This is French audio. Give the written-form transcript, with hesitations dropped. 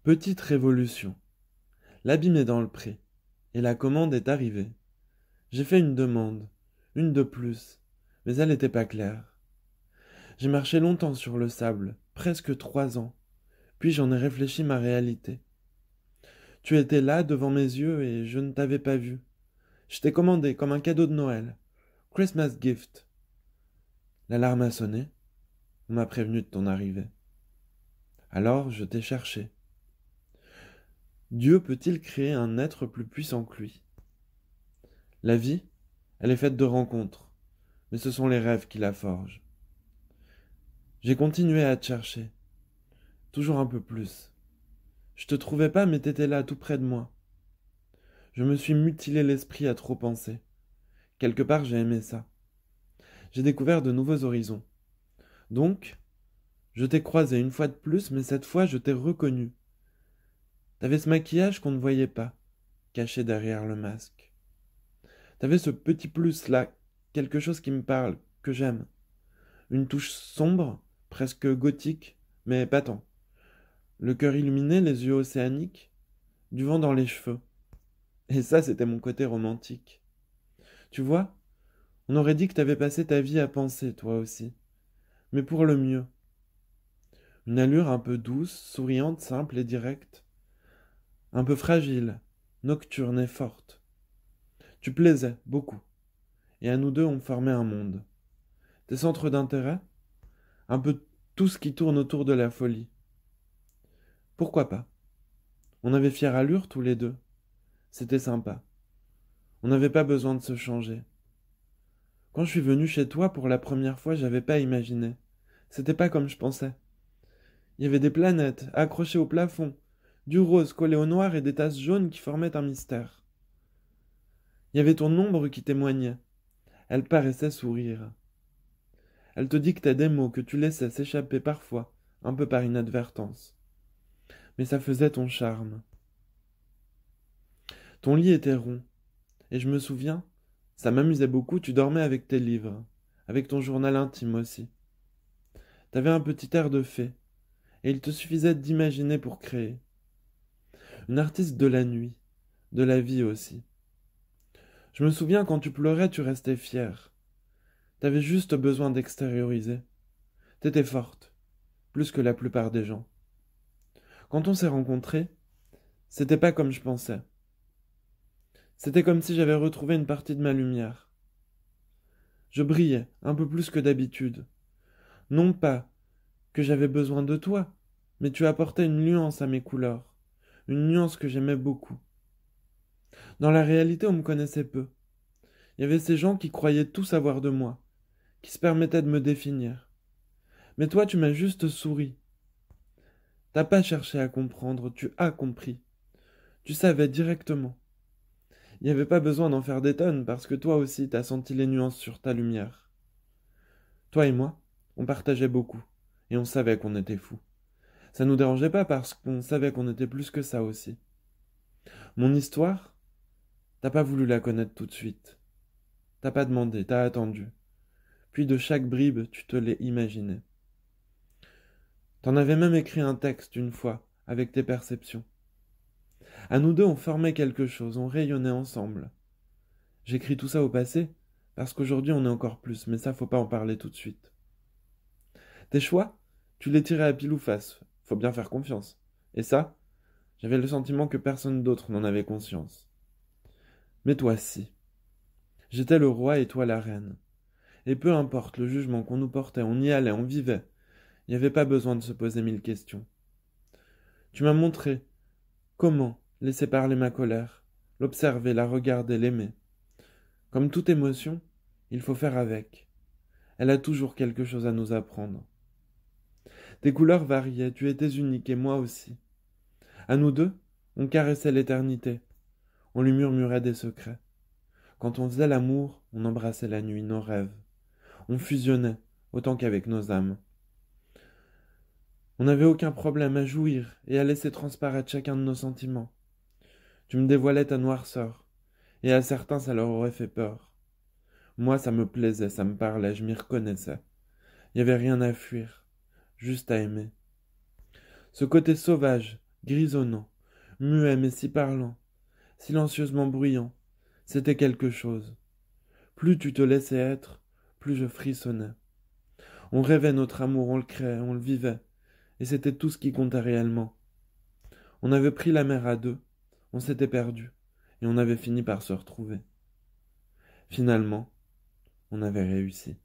Petite révolution. L'abîme est dans le pré, et la commande est arrivée. J'ai fait une demande, une de plus, mais elle n'était pas claire. J'ai marché longtemps sur le sable, presque 3 ans, puis j'en ai réfléchi ma réalité. Tu étais là devant mes yeux et je ne t'avais pas vu. Je t'ai commandé comme un cadeau de Noël. Christmas gift. L'alarme a sonné. On m'a prévenu de ton arrivée. Alors je t'ai cherché. Dieu peut-il créer un être plus puissant que lui? La vie, elle est faite de rencontres, mais ce sont les rêves qui la forgent. J'ai continué à te chercher, toujours un peu plus. Je te trouvais pas, mais t'étais là, tout près de moi. Je me suis mutilé l'esprit à trop penser. Quelque part, j'ai aimé ça. J'ai découvert de nouveaux horizons. Donc, je t'ai croisé une fois de plus, mais cette fois, je t'ai reconnu. T'avais ce maquillage qu'on ne voyait pas, caché derrière le masque. T'avais ce petit plus-là, quelque chose qui me parle, que j'aime. Une touche sombre, presque gothique, mais pas tant. Le cœur illuminé, les yeux océaniques, du vent dans les cheveux. Et ça, c'était mon côté romantique. Tu vois, on aurait dit que t'avais passé ta vie à penser, toi aussi. Mais pour le mieux. Une allure un peu douce, souriante, simple et directe. Un peu fragile, nocturne et forte. Tu plaisais, beaucoup. Et à nous deux, on formait un monde. Tes centres d'intérêt? Un peu tout ce qui tourne autour de la folie. Pourquoi pas? On avait fière allure tous les deux. C'était sympa. On n'avait pas besoin de se changer. Quand je suis venu chez toi pour la première fois, j'avais pas imaginé. C'était pas comme je pensais. Il y avait des planètes accrochées au plafond, du rose collé au noir et des tasses jaunes qui formaient un mystère. Il y avait ton ombre qui témoignait. Elle paraissait sourire. Elle te dictait des mots que tu laissais s'échapper parfois, un peu par inadvertance. Mais ça faisait ton charme. Ton lit était rond, et je me souviens, ça m'amusait beaucoup, tu dormais avec tes livres, avec ton journal intime aussi. T'avais un petit air de fée, et il te suffisait d'imaginer pour créer. Une artiste de la nuit, de la vie aussi. Je me souviens quand tu pleurais, tu restais fière. T'avais juste besoin d'extérioriser. T'étais forte, plus que la plupart des gens. Quand on s'est rencontrés, c'était pas comme je pensais. C'était comme si j'avais retrouvé une partie de ma lumière. Je brillais, un peu plus que d'habitude. Non pas que j'avais besoin de toi, mais tu apportais une nuance à mes couleurs, une nuance que j'aimais beaucoup. Dans la réalité, on me connaissait peu. Il y avait ces gens qui croyaient tout savoir de moi, qui se permettaient de me définir. Mais toi, tu m'as juste souri. T'as pas cherché à comprendre, tu as compris. Tu savais directement. Il n'y avait pas besoin d'en faire des tonnes, parce que toi aussi, t'as senti les nuances sur ta lumière. Toi et moi, on partageait beaucoup, et on savait qu'on était fous. Ça nous dérangeait pas parce qu'on savait qu'on était plus que ça aussi. Mon histoire, t'as pas voulu la connaître tout de suite. T'as pas demandé, t'as attendu. Puis de chaque bribe, tu te l'es imaginé. T'en avais même écrit un texte une fois, avec tes perceptions. À nous deux, on formait quelque chose, on rayonnait ensemble. J'écris tout ça au passé, parce qu'aujourd'hui on est encore plus, mais ça faut pas en parler tout de suite. Tes choix, tu les tirais à pile ou face, faut bien faire confiance. Et ça, j'avais le sentiment que personne d'autre n'en avait conscience. Mais toi si. J'étais le roi et toi la reine. Et peu importe le jugement qu'on nous portait, on y allait, on vivait. Il n'y avait pas besoin de se poser 1000 questions. Tu m'as montré comment laisser parler ma colère, l'observer, la regarder, l'aimer. Comme toute émotion, il faut faire avec. Elle a toujours quelque chose à nous apprendre. Tes couleurs variaient, tu étais unique et moi aussi. À nous deux, on caressait l'éternité, on lui murmurait des secrets. Quand on faisait l'amour, on embrassait la nuit, nos rêves. On fusionnait, autant qu'avec nos âmes. On n'avait aucun problème à jouir et à laisser transparaître chacun de nos sentiments. Tu me dévoilais ta noirceur, et à certains ça leur aurait fait peur. Moi ça me plaisait, ça me parlait, je m'y reconnaissais. Il n'y avait rien à fuir, juste à aimer. Ce côté sauvage, grisonnant, muet mais si parlant, silencieusement bruyant. C'était quelque chose. Plus tu te laissais être, plus je frissonnais. On rêvait notre amour, on le créait, on le vivait, et c'était tout ce qui comptait réellement. On avait pris la mer à deux, on s'était perdu, et on avait fini par se retrouver. Finalement, on avait réussi.